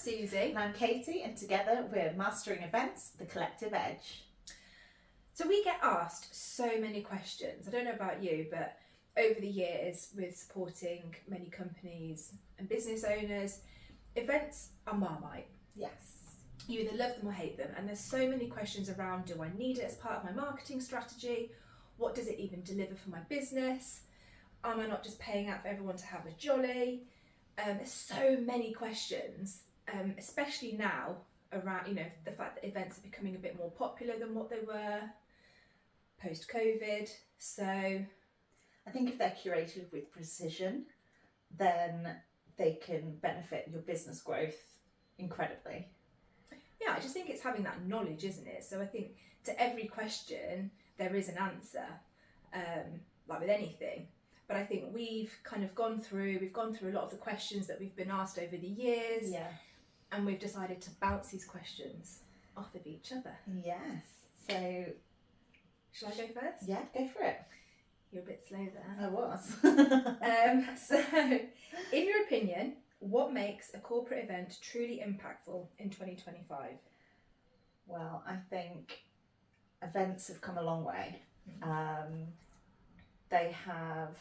Susie. And I'm Katie, and together we're Mastering Events, The Collective Edge. So we get asked so many questions. I don't know about you, but over the years with supporting many companies and business owners, events are Marmite. Yes. You either love them or hate them, and there's so many questions around, do I need it as part of my marketing strategy? What does it even deliver for my business? Am I not just paying out for everyone to have a jolly? There's so many questions, especially now around, the fact that events are becoming a bit more popular than what they were post-COVID. So I think if they're curated with precision, then they can benefit your business growth incredibly. yeah, I just think it's having that knowledge, isn't it? So I think to every question there is an answer, like with anything. But I think we've gone through a lot of the questions that we've been asked over the years, Yeah. and we've decided to bounce these questions off of each other. Yes. So, Shall I go first? yeah, go for it. You're a bit slow there. I was. So, in your opinion, what makes a corporate event truly impactful in 2025? Well, I think events have come a long way. They have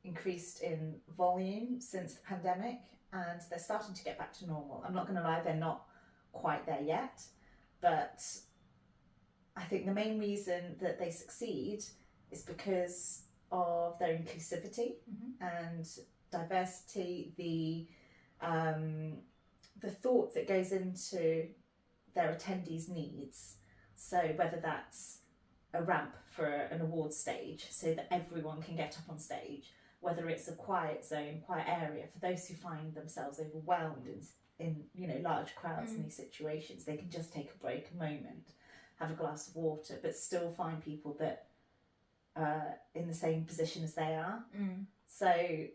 increased in volume since the pandemic, and they're starting to get back to normal. I'm not going to lie, they're not quite there yet, but I think the main reason that they succeed is because of their inclusivity and diversity, the thought that goes into their attendees' needs. So whether that's a ramp for an award stage so that everyone can get up on stage, whether it's a quiet zone, quiet area for those who find themselves overwhelmed in large crowds in these situations, they can just take a break, a moment, have a glass of water, but still find people that are in the same position as they are. So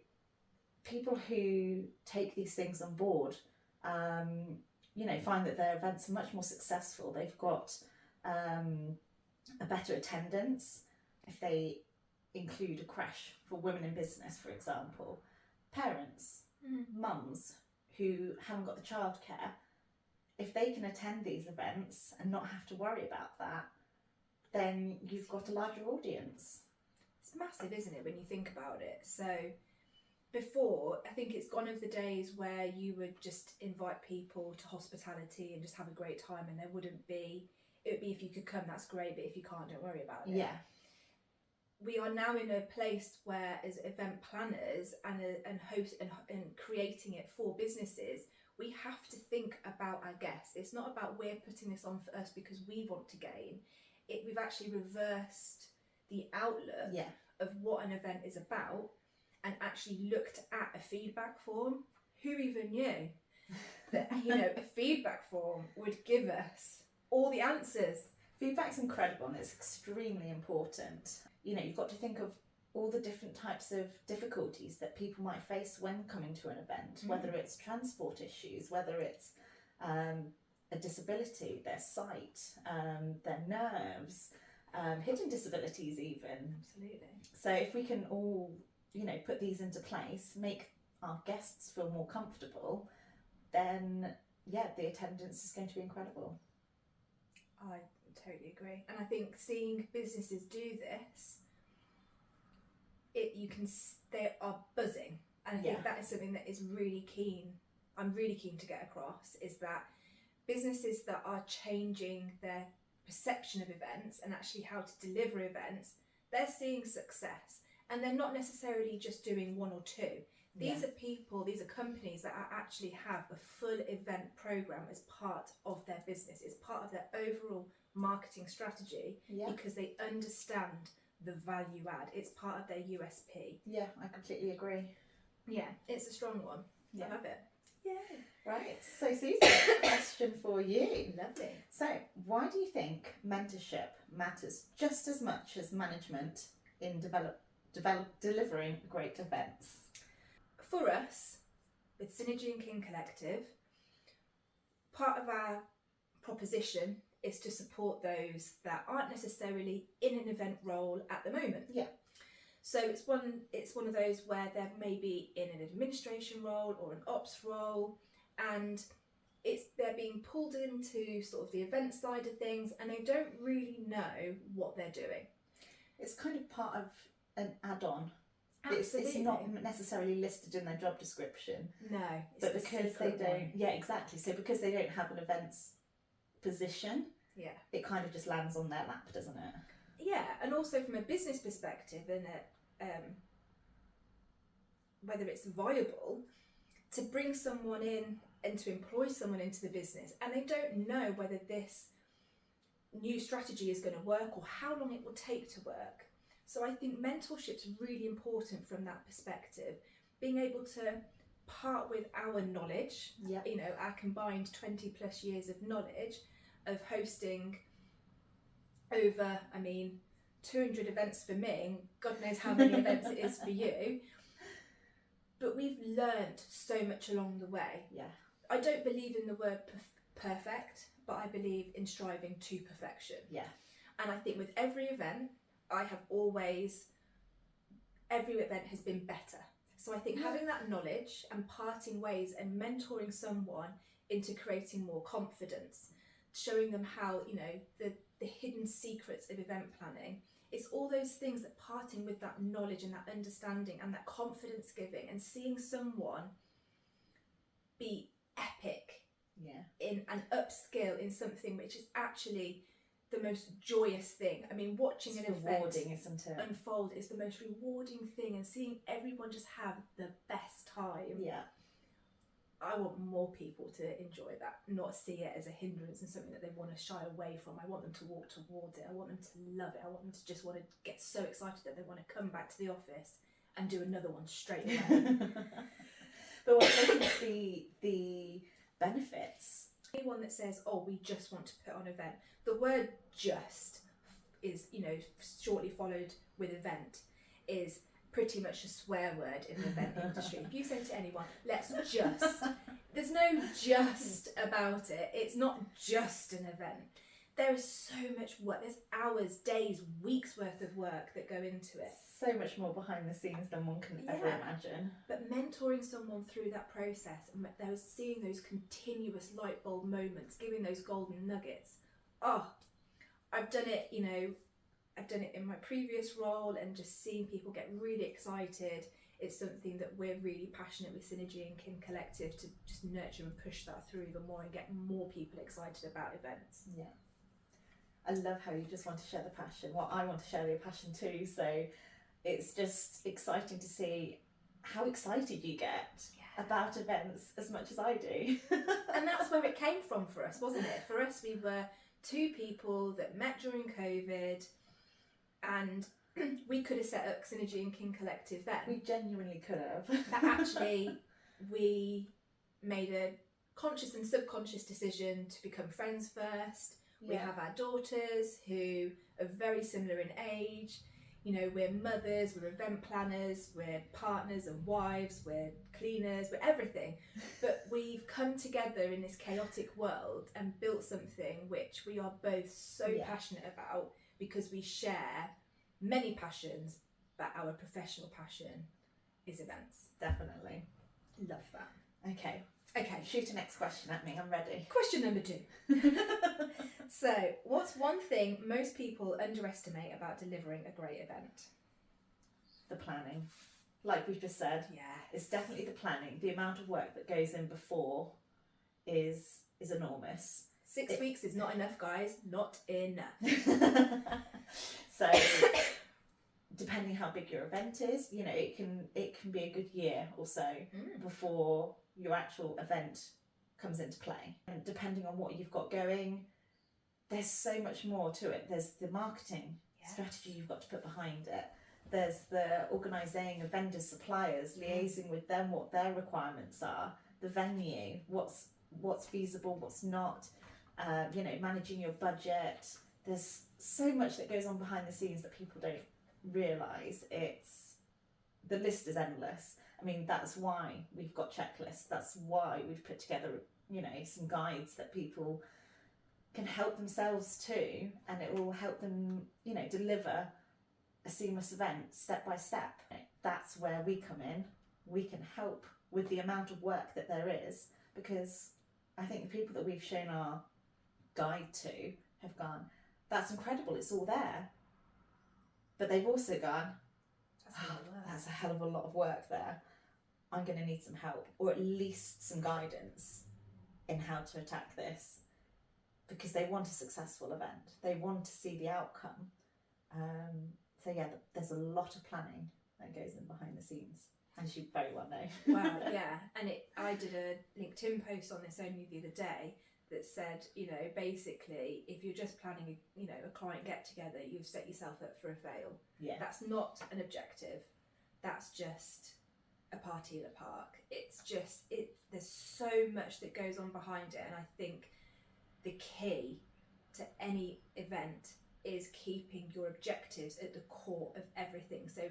people who take these things on board, find that their events are much more successful. They've got a better attendance if they include a crash for women in business, for example. Parents, mums who haven't got the childcare, if they can attend these events and not have to worry about that, then you've got a larger audience. It's massive, isn't it, when you think about it? So before, I think it's gone of the days where you would just invite people to hospitality and just have a great time, and it would be if you could come, that's great, but if you can't, don't worry about it. Yeah. We are now in a place where, as event planners and hosts and creating it for businesses, we have to think about our guests. It's not about we're putting this on for us because we want to gain. We've actually reversed the outlook of what an event is about and actually looked at a feedback form. Who even knew that a feedback form would give us all the answers? Feedback's incredible and it's extremely important. You've got to think of all the different types of difficulties that people might face when coming to an event, whether it's transport issues, whether it's a disability, their sight, their nerves, hidden disabilities even. Absolutely. So if we can all, put these into place, make our guests feel more comfortable, then the attendance is going to be incredible. I totally agree, and I think seeing businesses do this, they are buzzing, and I think that is something that is really keen. I'm really keen to get across is that businesses that are changing their perception of events and actually how to deliver events, they're seeing success, and they're not necessarily just doing one or two. These are companies that actually have a full event program as part of their business. It's part of their overall marketing strategy because they understand the value add. It's part of their USP. Yeah, I completely agree. Yeah, it's a strong one. I love it. Yeah. Right, so Susie, question for you. Lovely. So, why do you think mentorship matters just as much as management in delivering great events? For us, with Synergy and King Collective, part of our proposition is to support those that aren't necessarily in an event role at the moment. Yeah. So it's one of those where they're maybe in an administration role or an ops role, and they're being pulled into sort of the event side of things, and they don't really know what they're doing. It's kind of part of an add-on. Absolutely. It's not necessarily listed in their job description. No, but because they don't, yeah, exactly. So because they don't have an events position, yeah, it kind of just lands on their lap, doesn't it? Yeah, and also from a business perspective, and whether it's viable to bring someone in and to employ someone into the business, and they don't know whether this new strategy is going to work or how long it will take to work. So I think mentorship's really important from that perspective. Being able to part with our knowledge, you know, our combined 20 plus years of knowledge of hosting over, 200 events for me, and God knows how many events it is for you. But we've learned so much along the way. Yeah. I don't believe in the word perfect, but I believe in striving to perfection. Yeah. And I think with every event, every event has been better. So I think having that knowledge and parting ways and mentoring someone into creating more confidence, showing them how, you know, the hidden secrets of event planning, it's all those things that parting with that knowledge and that understanding and that confidence giving, and seeing someone be epic in an upskill in something which is actually the most joyous thing. Watching an event unfold is the most rewarding thing, and seeing everyone just have the best time. Yeah. I want more people to enjoy that, not see it as a hindrance and something that they want to shy away from. I want them to walk towards it. I want them to love it. I want them to just want to get so excited that they want to come back to the office and do another one straight away. But once they can see the benefits. Anyone that says, oh, we just want to put on an event, the word just is, you know, shortly followed with event, is pretty much a swear word in the event industry. If you say to anyone, let's just, there's no just about it. It's not just an event. There is so much work. There's hours, days, weeks worth of work that go into it. So much more behind the scenes than one can ever imagine. But mentoring someone through that process, and seeing those continuous light bulb moments, giving those golden nuggets. Oh, I've done it, you know, I've done it in my previous role, and just seeing people get really excited. It's something that we're really passionate with Synergy and Kin Collective to just nurture and push that through even more and get more people excited about events. Yeah. I love how you just want to share the passion. Well, I want to share your passion too, so it's just exciting to see how excited you get about events as much as I do. And that's where it came from for us, wasn't it? For us, we were two people that met during COVID, and we could have set up Synergy and Kin Collective then. We genuinely could have. But actually, we made a conscious and subconscious decision to become friends first. We have our daughters who are very similar in age. You know, we're mothers, we're event planners, we're partners and wives, we're cleaners, we're everything. But we've come together in this chaotic world and built something which we are both so passionate about, because we share many passions, but our professional passion is events. Definitely. Love that. Okay. Shoot the next question at me, I'm ready. Question number 2. So, what's one thing most people underestimate about delivering a great event? The planning. Like we've just said, it's definitely the planning. The amount of work that goes in before is enormous. 6 weeks is not enough, guys. Not enough. So, depending how big your event is, you know, it can be a good year or so before your actual event comes into play. And depending on what you've got going, there's so much more to it. There's the marketing strategy you've got to put behind it. There's the organising of vendors, suppliers, liaising with them, what their requirements are, the venue, what's feasible, what's not, you know, managing your budget. There's so much that goes on behind the scenes that people don't realise. The list is endless. I mean, that's why we've got checklists. That's why we've put together, you know, some guides that people can help themselves to, and it will help them, you know, deliver a seamless event step by step. That's where we come in. We can help with the amount of work that there is, because I think the people that we've shown our guide to have gone, that's incredible, it's all there. But they've also gone, that's a hell of a lot of work there. I'm going to need some help, or at least some guidance in how to attack this, because they want a successful event. They want to see the outcome. So yeah, there's a lot of planning that goes in behind the scenes, as you very well know. Wow, yeah. And I did a LinkedIn post on this only the other day that said, you know, basically, if you're just planning, a client get together, you've set yourself up for a fail. Yeah. That's not an objective. That's just a party in a park. There's so much that goes on behind it, and I think the key to any event is keeping your objectives at the core of everything. So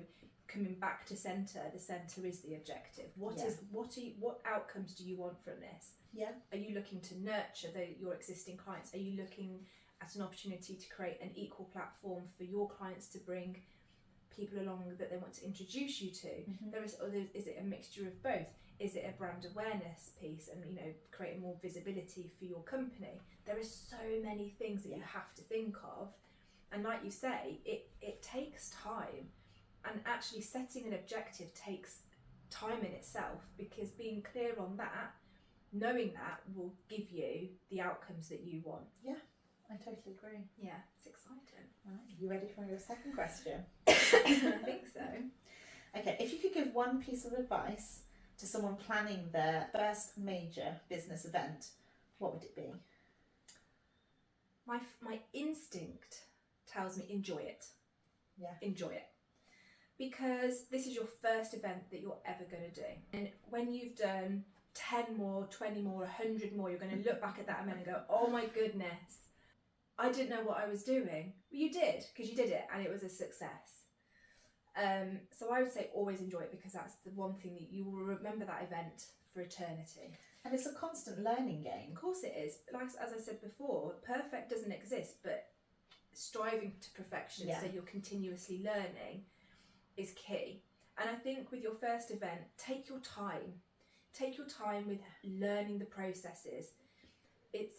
coming back to centre, the centre is the objective. What outcomes do you want from this? Yeah. Are you looking to nurture your existing clients? Are you looking at an opportunity to create an equal platform for your clients to bring people along that they want to introduce you to? Is it a mixture of both? Is it a brand awareness piece and creating more visibility for your company? There are so many things that you have to think of, and like you say, it takes time, and actually setting an objective takes time in itself, because being clear on that, knowing that, will give you the outcomes that you want. Yeah, I totally agree. Yeah, it's exciting. Right, you ready for your second question? I think so. Okay, if you could give one piece of advice to someone planning their first major business event, what would it be? My instinct tells me enjoy it. Yeah. Enjoy it. Because this is your first event that you're ever going to do. And when you've done 10 more, 20 more, 100 more, you're going to look back at that event and go, oh my goodness, I didn't know what I was doing. Well, you did, because you did it and it was a success. So I would say always enjoy it, because that's the one thing that you will remember that event for eternity. And it's a constant learning game. Of course it is. Like, as I said before, perfect doesn't exist, but striving to perfection, so you're continuously learning, is key. And I think with your first event, take your time. Take your time with learning the processes. If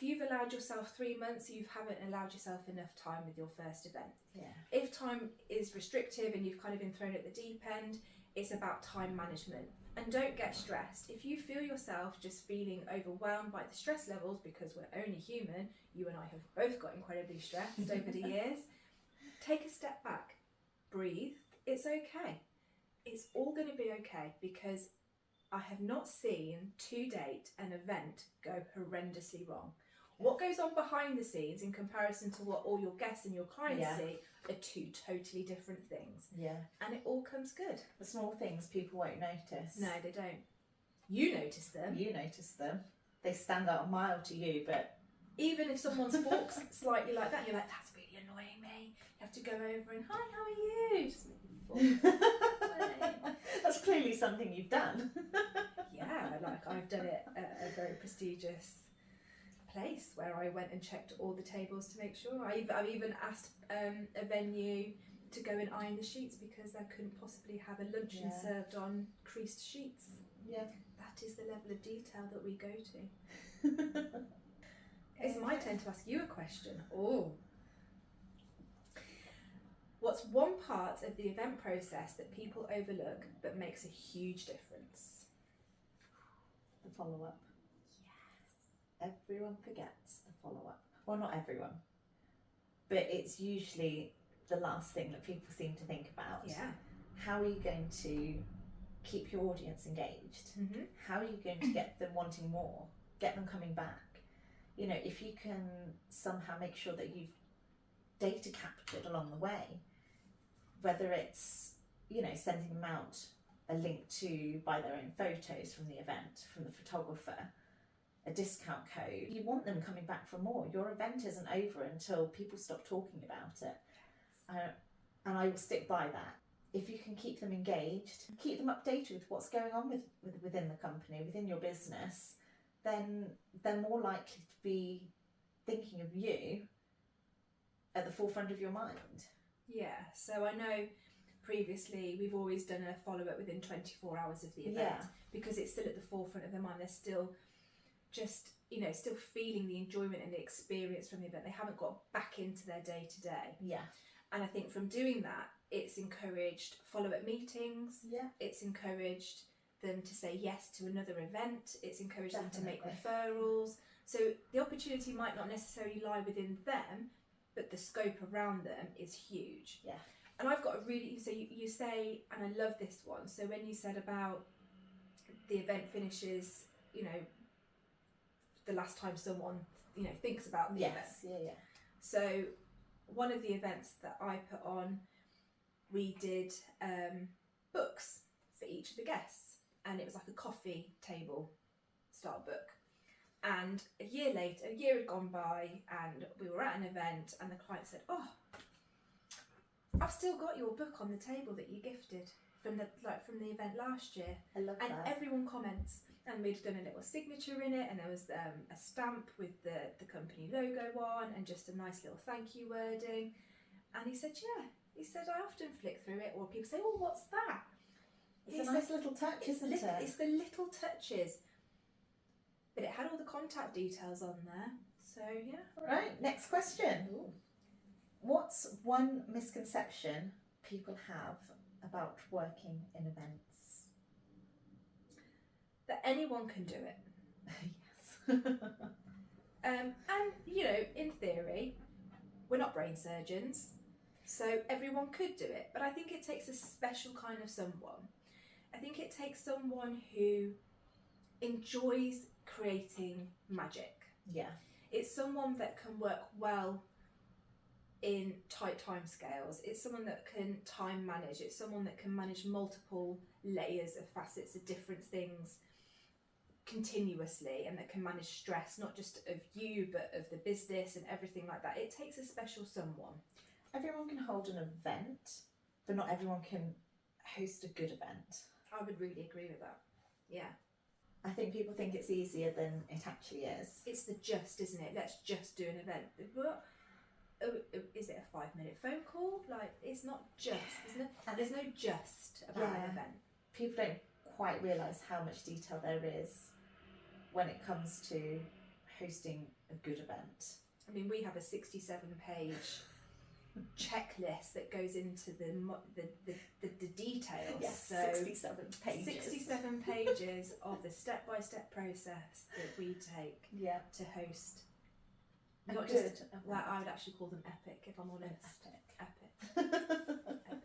you've allowed yourself 3 months, you haven't allowed yourself enough time with your first event. Yeah. If time is restrictive and you've kind of been thrown at the deep end, it's about time management. And don't get stressed. If you feel yourself just feeling overwhelmed by the stress levels, because we're only human, you and I have both got incredibly stressed over the years, take a step back, breathe. It's okay. It's all going to be okay, because I have not seen to date an event go horrendously wrong. What goes on behind the scenes in comparison to what all your guests and your clients see are two totally different things. Yeah. And it all comes good. The small things people won't notice. No, they don't. You notice them. You notice them. They stand out a mile to you, but even if someone's walks slightly like that, you're like, that's really annoying me. You have to go over and, hi, how are you? Just making you fall. That's clearly something you've done. Yeah, like I've done it at a very prestigious place where I went and checked all the tables to make sure. I've even asked a venue to go and iron the sheets, because I couldn't possibly have a luncheon served on creased sheets. Yeah. That is the level of detail that we go to. It's my turn to ask you a question. Oh. What's one part of the event process that people overlook but makes a huge difference? The follow-up. Yes. Everyone forgets the follow-up. Well, not everyone, but it's usually the last thing that people seem to think about. Yeah. How are you going to keep your audience engaged? Mm-hmm. How are you going to get them wanting more? Get them coming back? If you can somehow make sure that you've data captured along the way, whether it's, sending them out a link to buy their own photos from the event, from the photographer, a discount code, you want them coming back for more. Your event isn't over until people stop talking about it. And I will stick by that. If you can keep them engaged, keep them updated with what's going on within the company, within your business, then they're more likely to be thinking of you at the forefront of your mind. Yeah, so I know previously we've always done a follow-up within 24 hours of the event, because it's still at the forefront of their mind. They're still just, you know, still feeling the enjoyment and the experience from the event. They haven't got back into their day to day. Yeah. And I think from doing that, it's encouraged follow-up meetings. Yeah. It's encouraged them to say yes to another event. It's encouraged them to make Definitely. referrals. So the opportunity might not necessarily lie within them, but the scope around them is huge. Yeah. And I've got a really, so you say, and I love this one, so when you said about the event finishes, you know, the last time someone, you know, thinks about the event. Yeah. So one of the events that I put on, we did books for each of the guests, and it was like a coffee table style book. And a year later, a year had gone by, and we were at an event, and the client said, "Oh, I've still got your book on the table that you gifted from the event last year." I love And that. everyone comments, and we'd done a little signature in it, and there was a stamp with the company logo on, and just a nice little thank you wording. And he said, "Yeah." He said, "I often flick through it, or people say, 'Oh, what's that?'" It's a nice little touch, isn't it? It's the little touches. But it had all the contact details on there. So, yeah. Right, next question. Ooh. What's one misconception people have about working in events? That anyone can do it. Yes. And, you know, in theory, we're not brain surgeons, so everyone could do it. But I think it takes a special kind of someone. I think it takes someone who enjoys creating magic. Yeah. It's someone that can work well in tight time scales. It's someone that can time manage. It's someone that can manage multiple layers of facets of different things continuously, and that can manage stress, not just of you, but of the business and everything like that. It takes a special someone. Everyone can hold an event, but not everyone can host a good event. I would really agree with that. Yeah. I think people think it's easier than it actually is. It's the just, isn't it? Let's just do an event. What? Is it a 5-minute phone call? Like, it's not just. There's no just about an event. People don't quite realise how much detail there is when it comes to hosting a good event. I mean, we have a 67-page checklist that goes into the details. Yes, so 67 pages. 67 pages of the step-by-step process that we take Yeah. to host. A Not good just, event. well, I would actually call them epic, if I'm honest. Epic. Epic.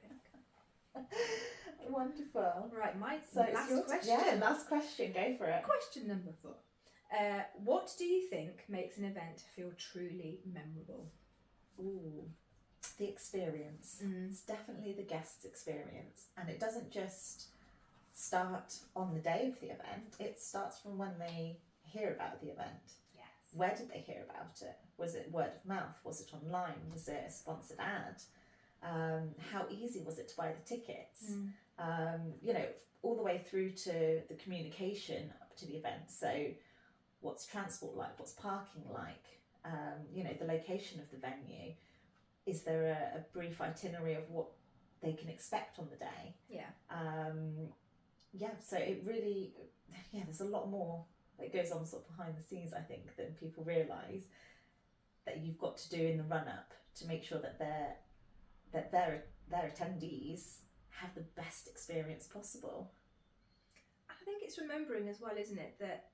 Wonderful. Right, my So it's last your question. Yeah, last question. Go for it. Question number 4. What do you think makes an event feel truly memorable? Ooh, the experience. It's definitely the guest's experience, and it doesn't just start on the day of the event. It starts from when they hear about the event. Yes. Where did they hear about it? Was it word of mouth? Was it online? Was it a sponsored ad? How easy was it to buy the tickets? You know, all the way through to the communication up to the event. So what's transport like? What's parking like? You know, the location of the venue. Is there a brief itinerary of what they can expect on the day? Yeah. So it really, there's a lot more that goes on sort of behind the scenes, I think, than people realise that you've got to do in the run up to make sure that their attendees have the best experience possible. I think it's remembering as well, isn't it, that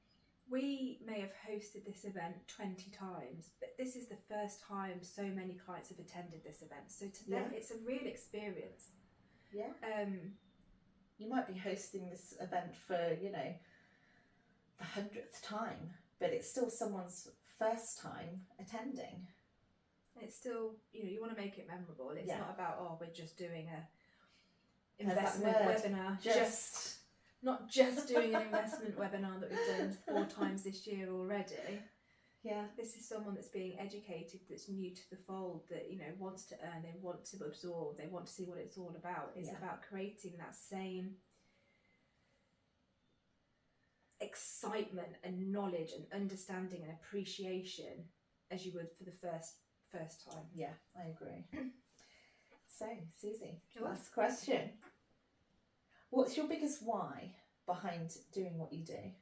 we may have hosted this event 20 times, but this is the first time so many clients have attended this event. So to them, it's a real experience. Yeah. You might be hosting this event for, you know, the 100th time, but it's still someone's first time attending. It's still, you know, you want to make it memorable. It's not about, oh, we're just doing a There's that investment word, webinar. Not just doing an investment webinar that we've done 4 times this year already. Yeah. This is someone that's being educated, that's new to the fold, that, you know, wants to earn, they want to absorb, they want to see what it's all about. It's about creating that same excitement and knowledge and understanding and appreciation as you would for the first time. Yeah, I agree. So, Susie, Sure. last question. What's your biggest why behind doing what you do?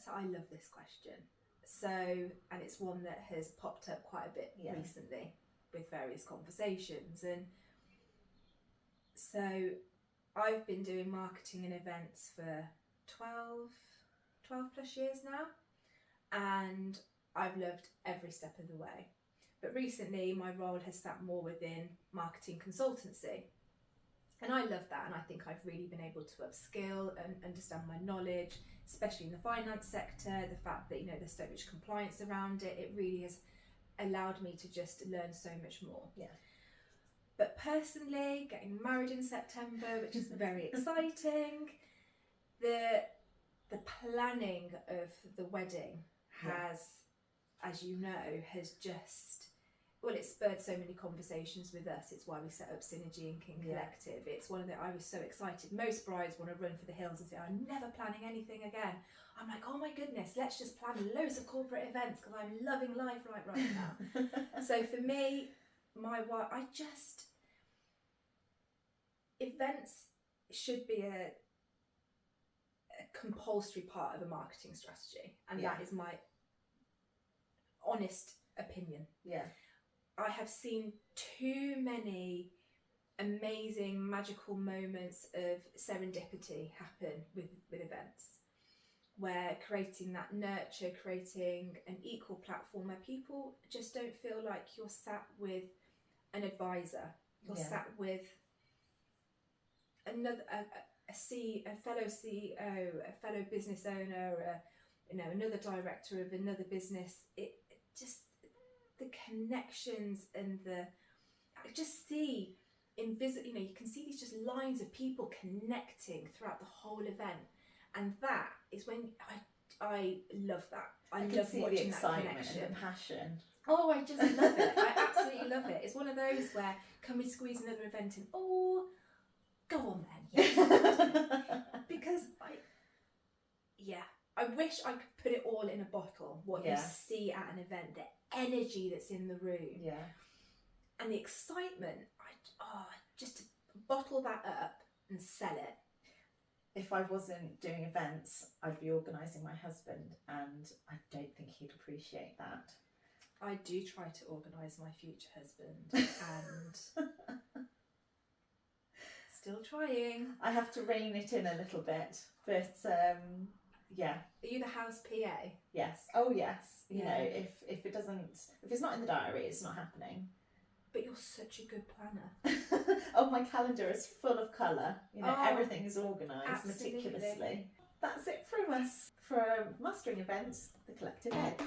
So I love this question. So, and it's one that has popped up quite a bit Yeah. recently with various conversations. And so I've been doing marketing and events for 12 plus years now, and I've loved every step of the way. But recently my role has sat more within marketing consultancy. And I love that, and I think I've really been able to upskill and understand my knowledge, especially in the finance sector. The fact that, you know, there's so much compliance around it, it really has allowed me to just learn so much more. Yeah. But personally, getting married in September, which is very exciting, the planning of the wedding has, as you know, has just, well, it spurred so many conversations with us. It's why we set up Synergy and King Collective. It's one of the, I was so excited. Most brides want to run for the hills and say, I'm never planning anything again. I'm like, oh my goodness, let's just plan loads of corporate events because I'm loving life right now. So for me, events should be a compulsory part of a marketing strategy, and that is my honest opinion. Yeah. I have seen too many amazing magical moments of serendipity happen with events, where creating that nurture, creating an equal platform where people just don't feel like you're sat with an advisor, you're sat with another a fellow CEO, a fellow business owner, another director of another business. It just, the connections and I just see you can see these just lines of people connecting throughout the whole event, and that is when I love that. I love see watching the excitement that connection and the passion. Oh, I just love it. I absolutely love it. It's one of those where, can we squeeze another event in? Oh, go on then. Yes. Because I wish I could put it all in a bottle, what you see at an event, the energy that's in the room. Yeah. And the excitement. Just to bottle that up and sell it. If I wasn't doing events, I'd be organising my husband, and I don't think he'd appreciate that. I do try to organise my future husband, and still trying. I have to rein it in a little bit, but yeah. Are you the house PA? Yes. Oh yes. You know, if it's not in the diary, it's not happening. But you're such a good planner. Oh, my calendar is full of colour. You know, everything is organised meticulously. That's it from us for Mastering Events, The Collective Edge.